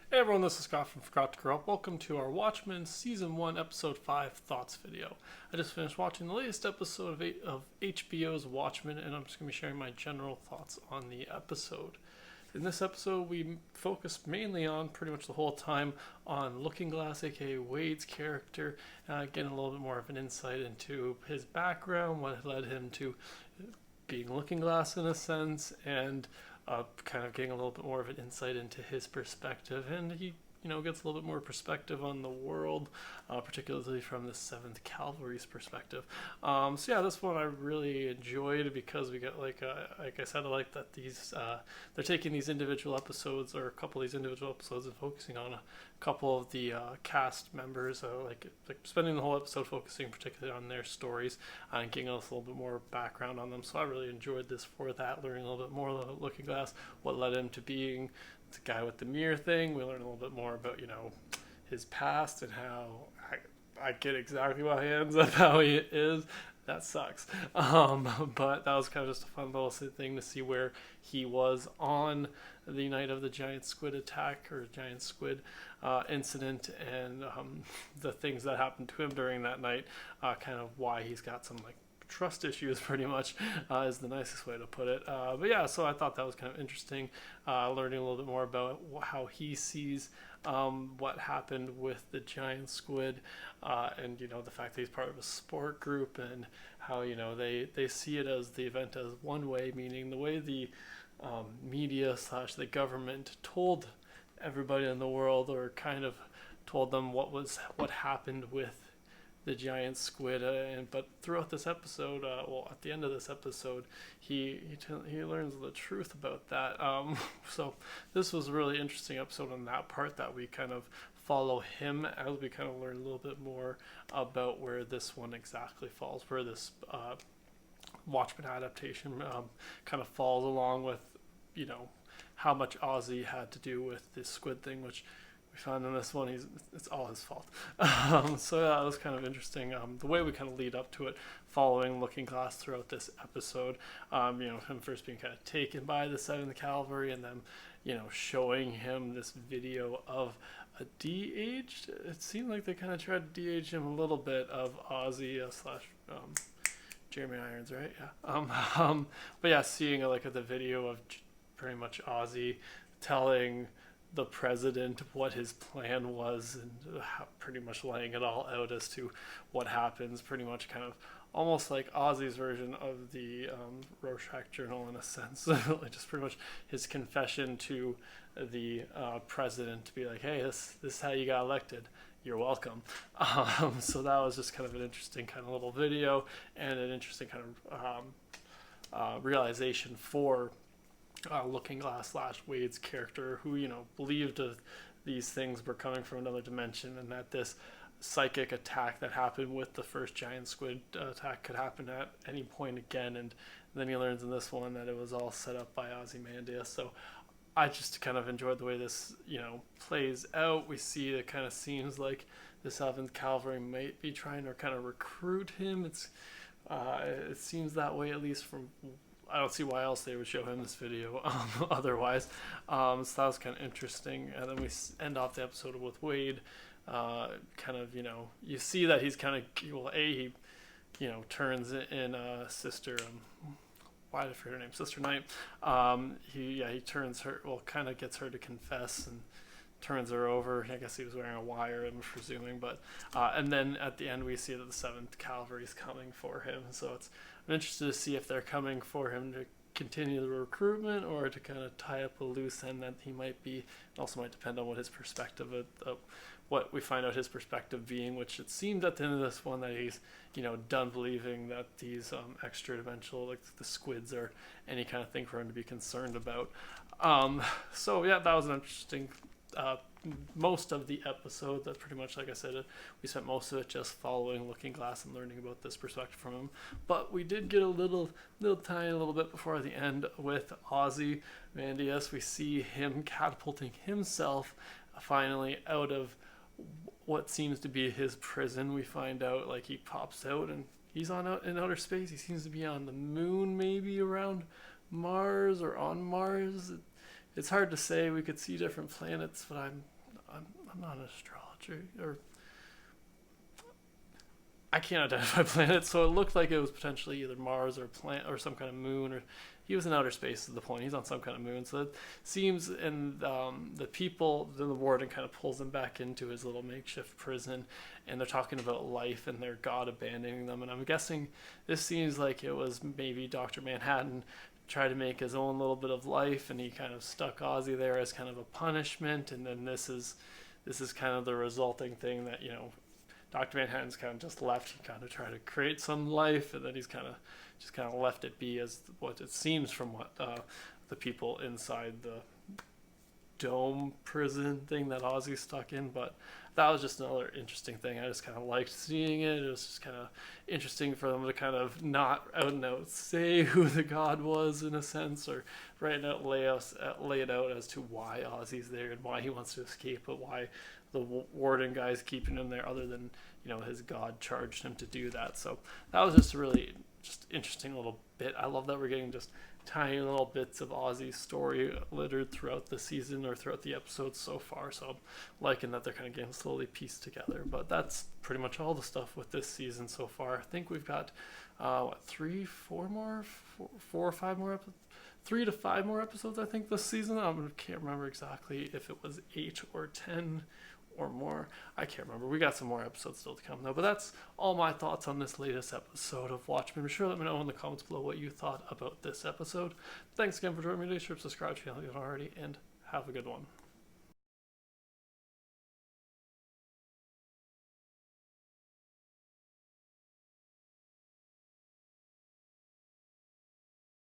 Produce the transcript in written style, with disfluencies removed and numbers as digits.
Hey everyone, this is Scott from Forgot to Grow Up. Welcome to our Watchmen Season 1, Episode 5 Thoughts video. I just finished watching the latest episode of HBO's Watchmen, and I'm just going to be sharing my general thoughts on the episode. In this episode, we focused mainly on, pretty much the whole time, on Looking Glass, aka Wade's character, getting a little bit more of an insight into his background, what led him to being Looking Glass in a sense, and kind of getting a little bit more of an insight into his perspective. And he, gets a little bit more perspective on the world, particularly from the 7th Cavalry's perspective. So yeah, this one I really enjoyed because we got like I said, I like that they're taking these individual episodes or a couple of these individual episodes and focusing on a couple of the cast members, like spending the whole episode focusing particularly on their stories and getting us a little bit more background on them. So I really enjoyed this for that, learning a little bit more about Looking Glass, what led him to being the guy with the mirror thing. We learn a little bit more about, his past and how I get exactly why he ends up how he is. That sucks. But that was kind of just a fun little thing to see where he was on the night of the giant squid attack or giant squid incident, and the things that happened to him during that night, kind of why he's got some like trust issues pretty much, is the nicest way to put it. But yeah, so I thought that was kind of interesting, learning a little bit more about how he sees what happened with the giant squid, and the fact that he's part of a sport group, and how they see it as the event as one way, meaning the way the media slash the government told everybody in the world, or kind of told them what happened with the giant squid, but throughout this episode, at the end of this episode, he learns the truth about that. So this was a really interesting episode on that part, that we kind of follow him as we kind of learn a little bit more about where this one exactly falls, where this Watchmen adaptation kind of falls, along with how much Ozzy had to do with this squid thing, which we found in this one, it's all his fault. So yeah, that was kind of interesting. The way we kind of lead up to it, following Looking Glass throughout this episode. Him first being kind of taken by the 7th Cavalry, and then showing him this video of a de-aged. It seemed like they kind of tried to de-age him a little bit, of Ozzy slash Jeremy Irons, right? Yeah. But yeah, seeing like the video of pretty much Ozzy telling the president what his plan was, and pretty much laying it all out as to what happens, pretty much kind of almost like Ozzy's version of the Rorschach journal in a sense. Just pretty much his confession to the president, to be like, hey, this is how you got elected, you're welcome. So that was just kind of an interesting kind of little video, and an interesting kind of realization for Looking Glass slash Wade's character, who believed these things were coming from another dimension, and that this psychic attack that happened with the first giant squid attack could happen at any point again. And then he learns in this one that it was all set up by Ozymandias. So I just kind of enjoyed the way this plays out. We see it kind of seems like the 7th Cavalry might be trying to kind of recruit him. It seems that way, at least from. I don't see why else they would show him this video otherwise. So that was kind of interesting. And then we end off the episode with Wade. Kind of, you see that he's kind of, he, turns in Sister, why did I forget her name? Sister Knight. He turns her, kind of gets her to confess and turns her over. I guess he was wearing a wire, I'm presuming. But and then at the end we see that the 7th Cavalry is coming for him. So I'm interested to see if they're coming for him to continue the recruitment, or to kind of tie up a loose end that he might be. It also might depend on what his perspective of what we find out his perspective being, which it seemed at the end of this one that he's done believing that these extra dimensional, like the squids, are any kind of thing for him to be concerned about. So yeah, that was an interesting most of the episode. That pretty much, like I said, we spent most of it just following Looking Glass and learning about this perspective from him. But we did get a little tiny little bit before the end with Ozymandias. We see him catapulting himself finally out of what seems to be his prison. We find out like he pops out and he's in outer space. He seems to be on the moon, maybe around Mars or on Mars. It's hard to say. We could see different planets, but I'm I'm not an astrologer, or I can't identify planets, so it looked like it was potentially either Mars or planet or some kind of moon, or he was in outer space is the point. He's on some kind of moon, so it seems. And the people, then the warden kind of pulls him back into his little makeshift prison, and they're talking about life and their god abandoning them. And I'm guessing this seems like it was maybe Dr. Manhattan tried to make his own little bit of life, and he kind of stuck Ozzy there as kind of a punishment. And then this is kind of the resulting thing that, Dr. Manhattan's kind of just left. He kind of tried to create some life, and then he's kind of just kind of left it be as what it seems from what the people inside the dome prison thing that Ozzy's stuck in. But that was just another interesting thing. I just kind of liked seeing it. It was just kind of interesting for them to kind of not out and out say who the god was in a sense, or right now lay it out as to why Ozzy's there and why he wants to escape, but why the warden guy's keeping him there, other than his god charged him to do that. So that was just a really just interesting little bit. I love that we're getting just tiny little bits of Ozzy's story littered throughout the season or throughout the episodes so far. So I'm liking that they're kind of getting slowly pieced together. But that's pretty much all the stuff with this season so far. I think we've got 3 or 5 more episodes. 3 to 5 more episodes, I think, this season. I can't remember exactly if it was 8 or 10 or more. I can't remember. We got some more episodes still to come, though. But that's all my thoughts on this latest episode of Watchmen. Be sure to let me know in the comments below what you thought about this episode. Thanks again for joining me today. Subscribe to the channel if you haven't already, and have a good one.